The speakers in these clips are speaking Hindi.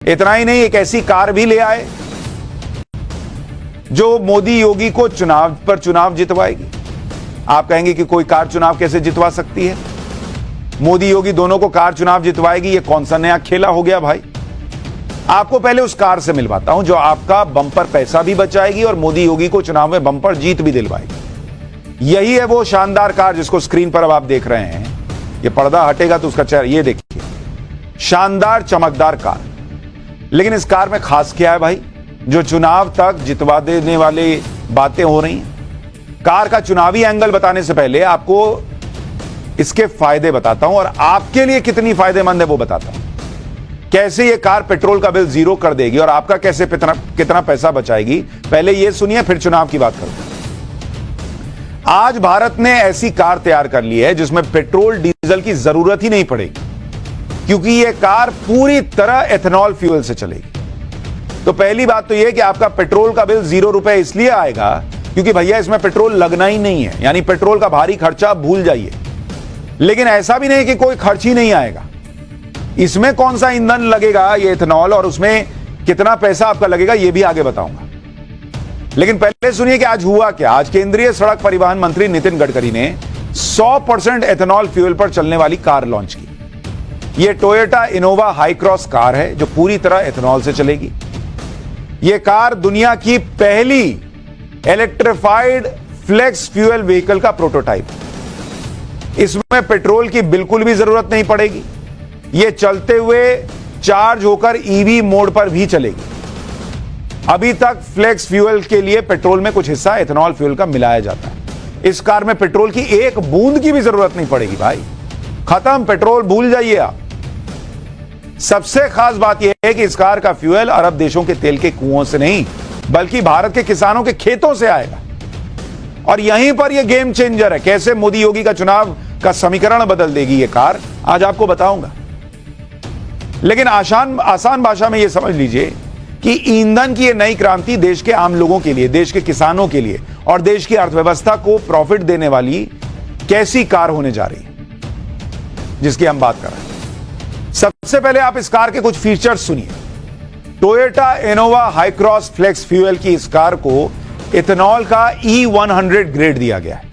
इतना ही नहीं, एक ऐसी कार भी ले आए जो मोदी योगी को चुनाव पर चुनाव जितवाएगी। आप कहेंगे कि कोई कार चुनाव कैसे जितवा सकती है? मोदी योगी दोनों को कार चुनाव जितवाएगी, ये कौन सा नया खेला हो गया भाई? आपको पहले उस कार से मिलवाता हूं जो आपका बम्पर पैसा भी बचाएगी और मोदी योगी को चुनाव में बम्पर जीत भी दिलवाएगी। यही है वो शानदार कार जिसको स्क्रीन पर अब आप देख रहे हैं। ये पर्दा हटेगा तो उसका चेहरा ये देखिए, शानदार चमकदार कार। लेकिन इस कार में खास क्या है भाई, जो चुनाव तक जितवा देने वाली बातें हो रही हैं? कार का चुनावी एंगल बताने से पहले आपको इसके फायदे बताता हूं और आपके लिए कितनी फायदेमंद है वो बताता हूं। कैसे ये कार पेट्रोल का बिल जीरो कर देगी और आपका कैसे कितना पैसा बचाएगी, पहले ये सुनिए फिर चुनाव की बात करते हैं। आज भारत ने ऐसी कार तैयार कर ली है जिसमें पेट्रोल डीजल की जरूरत ही नहीं पड़ेगी, क्योंकि यह कार पूरी तरह एथेनॉल फ्यूल से चलेगी। तो पहली बात तो यह कि आपका पेट्रोल का बिल ₹0 इसलिए आएगा क्योंकि भैया इसमें पेट्रोल लगना ही नहीं है, यानी पेट्रोल का भारी खर्चा भूल जाइए। लेकिन ऐसा भी नहीं कि कोई खर्च ही नहीं आएगा। इसमें कौन सा ईंधन लगेगा, ये एथेनॉल, और उसमें कितना पैसा आपका लगेगा ये भी आगे बताऊंगा। लेकिन पहले सुनिए कि आज हुआ क्या। आज केंद्रीय सड़क परिवहन मंत्री नितिन गडकरी ने 100% एथेनॉल फ्यूल पर चलने वाली कार लॉन्च की। यह Toyota Innova high cross car है जो पूरी तरह एथेनॉल से चलेगी। यह कार दुनिया की पहली इलेक्ट्रिफाइड फ्लेक्स फ्यूल व्हीकल का प्रोटोटाइप है। इसमें पेट्रोल की बिल्कुल भी जरूरत नहीं पड़ेगी। यह चलते हुए चार्ज होकर ईवी मोड पर भी चलेगी। अभी तक फ्लेक्स फ्यूल के लिए पेट्रोल में कुछ हिस्सा एथेनॉल फ्यूल का मिलाया जाता है। इस कार में पेट्रोल की एक बूंद की भी जरूरत नहीं पड़ेगी भाई। खत्म, पेट्रोल भूल जाइए आप। सबसे खास बात यह है कि इस कार का फ्यूल अरब देशों के तेल के कुओं से नहीं बल्कि भारत के किसानों के खेतों से आएगा। और यहीं पर यह गेम चेंजर है। कैसे मोदी योगी का चुनाव का समीकरण बदल देगी यह कार, आज आपको बताऊंगा। लेकिन आसान भाषा में यह समझ लीजिए कि ईंधन की यह नई क्रांति देश के आम लोगों के लिए, देश के किसानों के लिए और देश की अर्थव्यवस्था को प्रॉफिट देने वाली कैसी कार होने जा रही है जिसकी हम बात कर रहे हैं। सबसे पहले आप इस कार के कुछ फीचर्स सुनिए। Toyota Innova Hycross flex fuel की इस कार को इथेनॉल का E100 ग्रेड दिया गया है।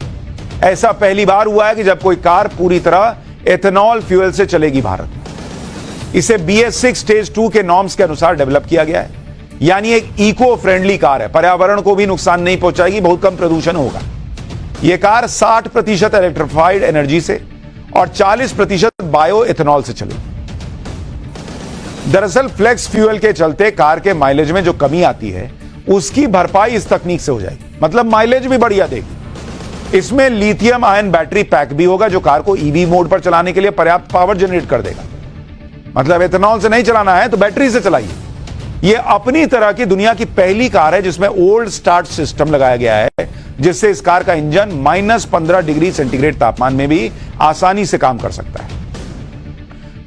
ऐसा पहली बार हुआ है कि जब कोई कार पूरी तरह एथेनॉल फ्यूल से चलेगी भारत में। इसे BS6 स्टेज 2 के नॉर्म्स के अनुसार डेवलप किया गया है, यानी एक इको फ्रेंडली कार है। पर्यावरण को भी नुकसान नहीं पहुंचाएगी, बहुत कम प्रदूषण होगा। यह कार 60% इलेक्ट्रिफाइड एनर्जी से और 40% बायो एथेनॉल से चलेगी। दरअसल फ्लेक्स फ्यूल के चलते कार के माइलेज में जो कमी आती है उसकी भरपाई इस तकनीक से हो जाएगी, मतलब माइलेज भी बढ़िया देगी। इसमें लिथियम आयन बैटरी पैक भी होगा जो कार को ईवी मोड पर चलाने के लिए पर्याप्त पावर जनरेट कर देगा। मतलब एथेनॉल से नहीं चलाना है तो बैटरी से चलाइए। यह अपनी तरह की दुनिया की पहली कार है जिसमें ओल्ड स्टार्ट सिस्टम लगाया गया है, जिससे इस कार का इंजन -15 डिग्री सेंटीग्रेड तापमान में भी आसानी से काम कर सकता है।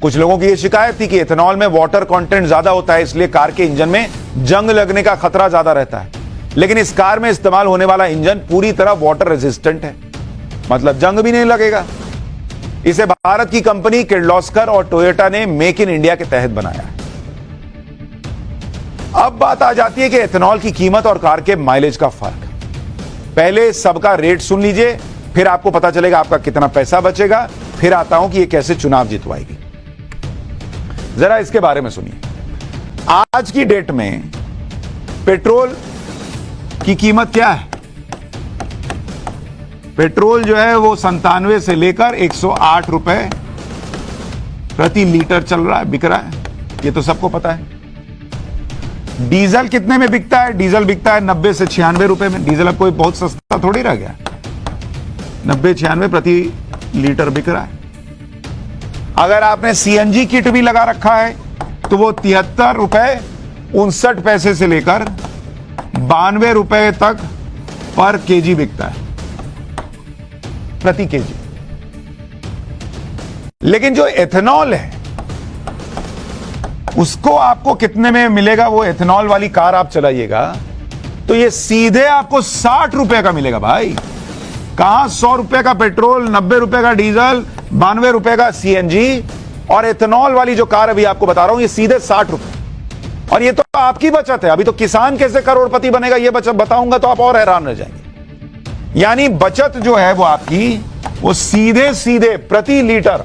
कुछ लोगों की यह शिकायत थी कि एथेनॉल में वाटर कंटेंट ज्यादा होता है, इसलिए कार के इंजन में जंग लगने का खतरा ज्यादा रहता है। लेकिन इस कार में इस्तेमाल होने वाला इंजन पूरी तरह वाटर रेजिस्टेंट है, मतलब जंग भी नहीं लगेगा। इसे भारत की कंपनी किर्लोस्कर और टोयोटा ने मेक इन इंडिया के तहत बनाया है। अब बात आ जाती है कि एथेनॉल की कीमत और कार के माइलेज का फर्क। पहले सबका रेट सुन लीजिए, फिर आपको पता चलेगा आपका कितना पैसा बचेगा। फिर आता हूं कि यह कैसे चुनाव जितवाएगी। जरा इसके बारे में सुनिए। आज की डेट में पेट्रोल की कीमत क्या है? पेट्रोल जो है वो 97 से लेकर 108 रुपए प्रति लीटर चल रहा है, बिक रहा है, ये तो सबको पता है। डीजल कितने में बिकता है? डीजल बिकता है 90 से 96 रुपए में। डीजल अब कोई बहुत सस्ता थोड़ी रह गया, 90-96 प्रति लीटर बिक रहा है। अगर आपने CNG किट भी लगा रखा है तो वो 73 रुपए 59 पैसे से लेकर 92 रुपए तक पर केजी बिकता है, प्रति केजी। लेकिन जो एथेनॉल है उसको आपको कितने में मिलेगा? वो एथेनॉल वाली कार आप चलाइएगा तो ये सीधे आपको 60 रुपए का मिलेगा भाई। कहां 100 रुपए का पेट्रोल, 90 रुपए का डीजल, 92 रुपए का CNG, और एथेनॉल वाली जो कार अभी आपको बता रहा हूं ये सीधे 60 रुपए। और ये तो आपकी बचत है। अभी तो किसान कैसे करोड़पति बनेगा ये बचत बताऊंगा तो आप और हैरान रह जाएंगे। यानी बचत जो है वो आपकी, वो सीधे सीधे प्रति लीटर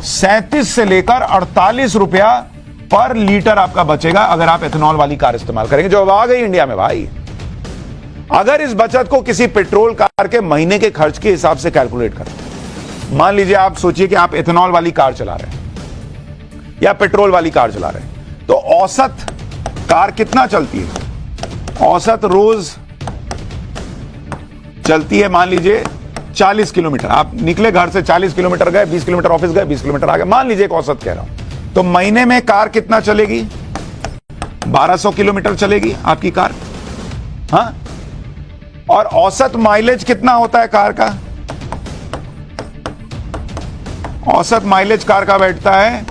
37 से लेकर 48 रुपया पर लीटर आपका बचेगा अगर आप एथेनॉल वाली कार इस्तेमाल करेंगे, जो अब आ गई इंडिया में भाई। अगर इस बचत को किसी पेट्रोल कार के महीने के खर्च के हिसाब से कैलकुलेट करें, मान लीजिए आप सोचिए कि आप एथेनॉल वाली कार चला रहे हैं या पेट्रोल वाली कार चला रहे हैं, तो औसत कार कितना चलती है? औसत रोज चलती है मान लीजिए 40 किलोमीटर। आप निकले घर से 40 किलोमीटर गए, 20 किलोमीटर ऑफिस गए, 20 किलोमीटर आ गए, मान लीजिए एक औसत कह रहा हूं, तो महीने में कार कितना चलेगी? 1200 किलोमीटर चलेगी आपकी कार। हाँ, और औसत माइलेज कितना होता है कार का? औसत माइलेज कार का बैठता है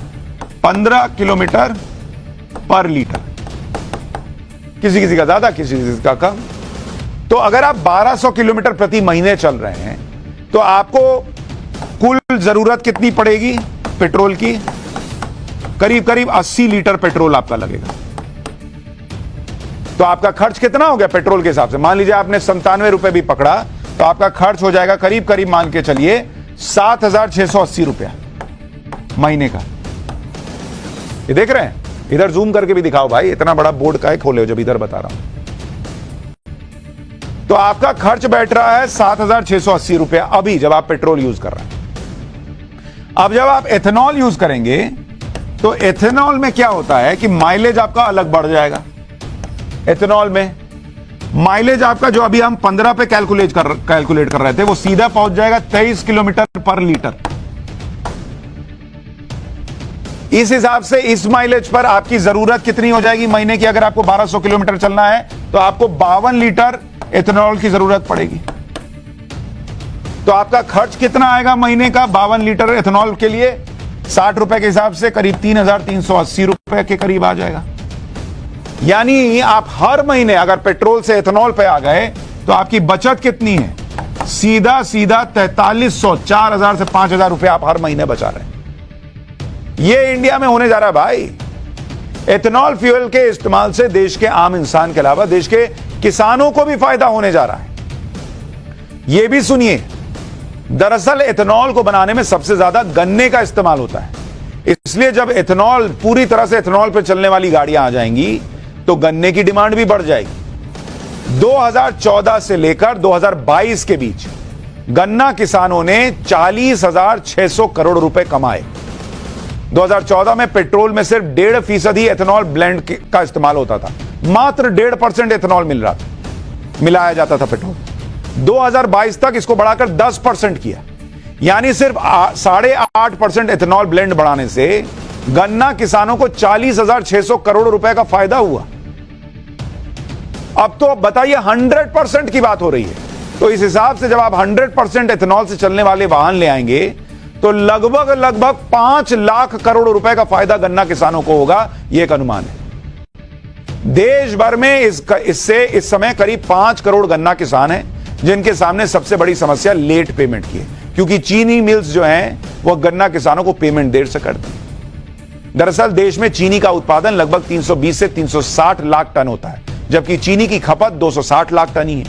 15 किलोमीटर पर लीटर, किसी किसी का ज्यादा, किसी किसी का कम। तो अगर आप 1200 किलोमीटर प्रति महीने चल रहे हैं तो आपको कुल जरूरत कितनी पड़ेगी पेट्रोल की? करीब करीब 80 लीटर पेट्रोल आपका लगेगा। तो आपका खर्च कितना हो गया पेट्रोल के हिसाब से? मान लीजिए आपने 97 रुपए भी पकड़ा तो आपका खर्च हो जाएगा करीब करीब मान के चलिए 7680 रुपया महीने का। ये देख रहे हैं? इधर जूम करके भी दिखाओ भाई, इतना बड़ा बोर्ड का है खोले हो जब इधर बता रहा हूं। तो आपका खर्च बैठ रहा है 7680 रुपया अभी जब आप पेट्रोल यूज कर रहे हैं। अब जब आप एथेनॉल यूज करेंगे तो एथेनॉल में क्या होता है कि माइलेज आपका अलग बढ़ जाएगा। एथेनॉल में माइलेज आपका जो अभी हम 15 पे कैलकुलेट कर रहे थे, वो सीधा पहुंच जाएगा 23 किलोमीटर पर लीटर। इस हिसाब से इस माइलेज पर आपकी जरूरत कितनी हो जाएगी महीने की? अगर आपको 1200 किलोमीटर चलना है तो आपको 52 लीटर एथेनॉल की जरूरत पड़ेगी। तो आपका खर्च कितना आएगा महीने का 52 लीटर एथेनॉल के लिए? 60 रुपए के हिसाब से करीब 3380 रुपए के करीब आ जाएगा। यानी आप हर महीने अगर पेट्रोल से एथेनॉल पे आ गए तो आपकी बचत कितनी है? सीधा सीधा 4300, 4000 से 5000 रुपए आप हर महीने बचा रहे हैं। ये इंडिया में होने जा रहा है भाई। एथेनॉल फ्यूल के इस्तेमाल से देश के आम इंसान के अलावा देश के किसानों को भी फायदा होने जा रहा है। यह भी सुनिए, दरअसल एथेनॉल को बनाने में सबसे ज्यादा गन्ने का इस्तेमाल होता है, इसलिए जब एथेनॉल पूरी तरह से एथेनॉल पर चलने वाली गाड़ियां आ जाएंगी तो गन्ने की डिमांड भी बढ़ जाएगी। 2014 से लेकर 2022 के बीच गन्ना किसानों ने 40,600 करोड़ रुपए कमाए। 2014 में पेट्रोल में सिर्फ 1.5% ही एथेनॉल ब्लेंड का इस्तेमाल होता था, मात्र 1.5% एथेनॉल मिलाया जाता था पेट्रोल। 2022 तक इसको बढ़ाकर 10% किया, यानी सिर्फ 8.5% एथेनॉल ब्लेंड बढ़ाने से गन्ना किसानों को 40,600 करोड़ रुपए का फायदा हुआ। अब तो बताइए 100% की बात हो रही है। तो इस हिसाब से जब आप 100% एथेनॉल से चलने वाले वाहन ले आएंगे तो लगभग 5 लाख करोड़ रुपए का फायदा गन्ना किसानों को होगा, यह एक अनुमान है। देश भर में इससे इस समय करीब 5 करोड़ गन्ना किसान हैं जिनके सामने सबसे बड़ी समस्या लेट पेमेंट की है, क्योंकि चीनी मिल्स जो हैं वो गन्ना किसानों को पेमेंट देर से करती हैं। दरअसल देश में चीनी का उत्पादन लगभग 320 से 360 लाख टन होता है, जबकि चीनी की खपत 260 लाख टन ही है।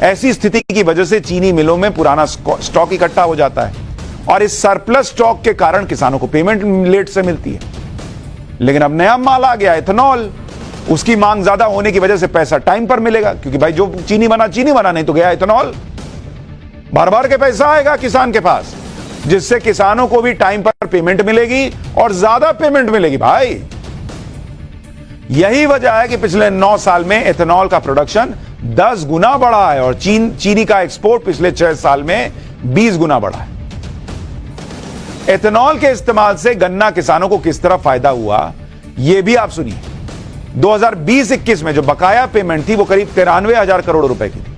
ऐसी स्थिति की वजह से चीनी मिलों में पुराना स्टॉक इकट्ठा हो जाता है और इस सरप्लस स्टॉक के कारण किसानों को पेमेंट लेट से मिलती है। लेकिन अब नया माल आ गया एथेनॉल, उसकी मांग ज्यादा होने की वजह से पैसा टाइम पर मिलेगा, क्योंकि भाई जो चीनी बना नहीं तो गया एथेनॉल, बार बार के पैसा आएगा किसान के पास, जिससे किसानों को भी टाइम पर पेमेंट मिलेगी और ज्यादा पेमेंट मिलेगी भाई। यही वजह है कि पिछले 9 साल में एथेनॉल का प्रोडक्शन 10 गुना बढ़ा है और चीनी का एक्सपोर्ट पिछले 6 साल में 20 गुना बढ़ा है। एथेनॉल के इस्तेमाल से गन्ना किसानों को किस तरह फायदा हुआ यह भी आप सुनिए। 2020-21 में जो बकाया पेमेंट थी वो करीब 93,000 करोड़ रुपए की थी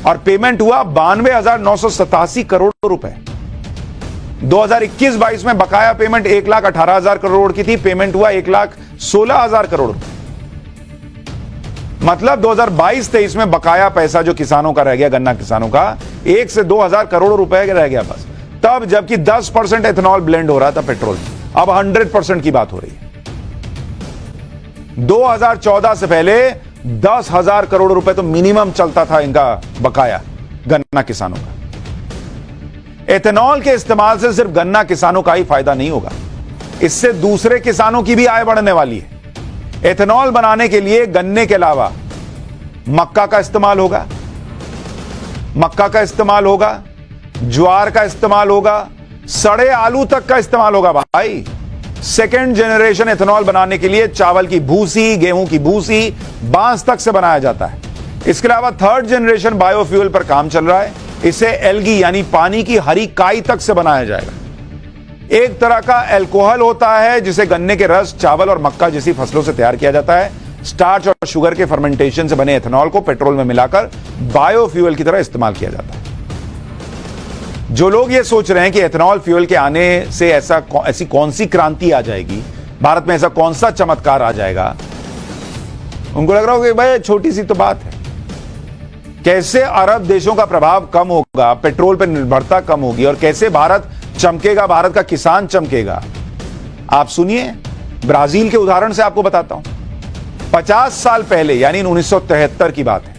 और पेमेंट हुआ 92,987 करोड़ रुपए। 2021-22 में बकाया पेमेंट 1,18,000 करोड़ की थी, पेमेंट हुआ 1,16,000 करोड़ रुपए। मतलब 2022-23 में बकाया पैसा जो किसानों का रह गया, गन्ना किसानों का 1 से 2,000 करोड़ रुपए रह गया बस, तब जबकि 10% एथेनॉल ब्लेंड हो रहा था पेट्रोल में। अब 100% की बात हो रही है। 2014 से पहले 10,000 करोड़ रुपए तो मिनिमम चलता था इनका बकाया गन्ना किसानों का। एथेनॉल के इस्तेमाल से सिर्फ गन्ना किसानों का ही फायदा नहीं होगा, इससे दूसरे किसानों की भी आय बढ़ने वाली है। एथेनॉल बनाने के लिए गन्ने के अलावा मक्का का इस्तेमाल होगा, ज्वार का इस्तेमाल होगा, सड़े आलू तक का इस्तेमाल होगा भाई। सेकेंड जनरेशन एथेनॉल बनाने के लिए चावल की भूसी, गेहूं की भूसी, बांस तक से बनाया जाता है। इसके अलावा थर्ड जनरेशन बायोफ्यूल पर काम चल रहा है, इसे एल्गी यानी पानी की हरी काई तक से बनाया जाएगा। एक तरह का अल्कोहल होता है जिसे गन्ने के रस, चावल और मक्का जैसी फसलों से तैयार किया जाता है। स्टार्च और शुगर के फर्मेंटेशन से बने एथेनॉल को पेट्रोल में मिलाकर बायोफ्यूल की तरह इस्तेमाल किया जाता है। जो लोग ये सोच रहे हैं कि एथेनॉल फ्यूल के आने से ऐसी कौन सी क्रांति आ जाएगी, भारत में ऐसा कौन सा चमत्कार आ जाएगा, उनको लग रहा होगा कि भाई छोटी सी तो बात है। कैसे अरब देशों का प्रभाव कम होगा, पेट्रोल पर निर्भरता कम होगी और कैसे भारत चमकेगा, भारत का किसान चमकेगा। आप सुनिए, ब्राजील के उदाहरण से आपको बताता हूं। 50 साल पहले यानी 1973 की बात है,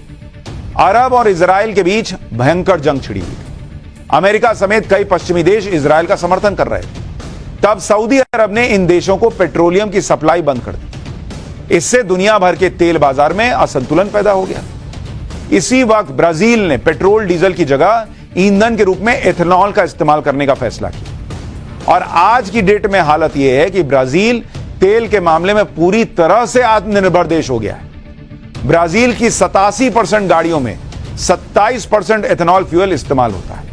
अरब और इजराइल के बीच भयंकर जंग छिड़ी हुई। अमेरिका समेत कई पश्चिमी देश इजराइल का समर्थन कर रहे थे। तब सऊदी अरब ने इन देशों को पेट्रोलियम की सप्लाई बंद कर दी। इससे दुनिया भर के तेल बाजार में असंतुलन पैदा हो गया। इसी वक्त ब्राजील ने पेट्रोल डीजल की जगह ईंधन के रूप में एथेनॉल का इस्तेमाल करने का फैसला किया और आज की डेट में हालत यह है कि ब्राजील तेल के मामले में पूरी तरह से आत्मनिर्भर देश हो गया है। ब्राजील की 87% गाड़ियों में 27% एथेनॉल फ्यूल इस्तेमाल होता है।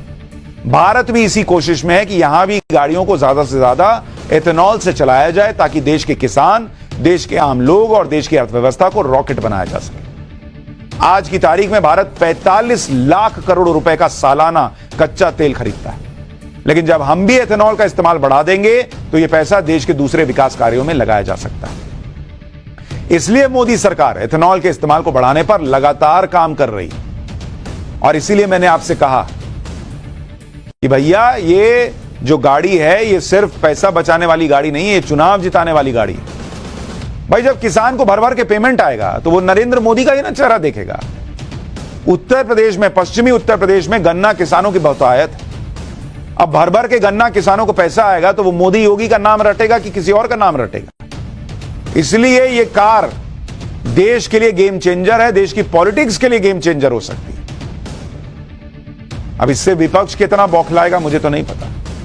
भारत भी इसी कोशिश में है कि यहां भी गाड़ियों को ज्यादा से ज्यादा एथेनॉल से चलाया जाए ताकि देश के किसान, देश के आम लोग और देश की अर्थव्यवस्था को रॉकेट बनाया जा सके। आज की तारीख में भारत 45 लाख करोड़ रुपए का सालाना कच्चा तेल खरीदता है, लेकिन जब हम भी एथेनॉल का इस्तेमाल बढ़ा देंगे तो यह पैसा देश के दूसरे विकास कार्यों में लगाया जा सकता है। इसलिए मोदी सरकार एथेनॉल के इस्तेमाल को बढ़ाने पर लगातार काम कर रही है और इसीलिए मैंने आपसे कहा कि भैया ये जो गाड़ी है ये सिर्फ पैसा बचाने वाली गाड़ी नहीं है, ये चुनाव जिताने वाली गाड़ी है। भाई जब किसान को भर भर के पेमेंट आएगा तो वो नरेंद्र मोदी का ही ना चेहरा देखेगा। उत्तर प्रदेश में, पश्चिमी उत्तर प्रदेश में गन्ना किसानों की बहुतायत है। अब भर भर के गन्ना किसानों को पैसा आएगा तो वो मोदी योगी का नाम रटेगा कि किसी और का नाम रटेगा। इसलिए ये कार देश के लिए गेम चेंजर है, देश की पॉलिटिक्स के लिए गेम चेंजर हो सकती है। अब इससे विपक्ष कितना बौखलाएगा मुझे तो नहीं पता।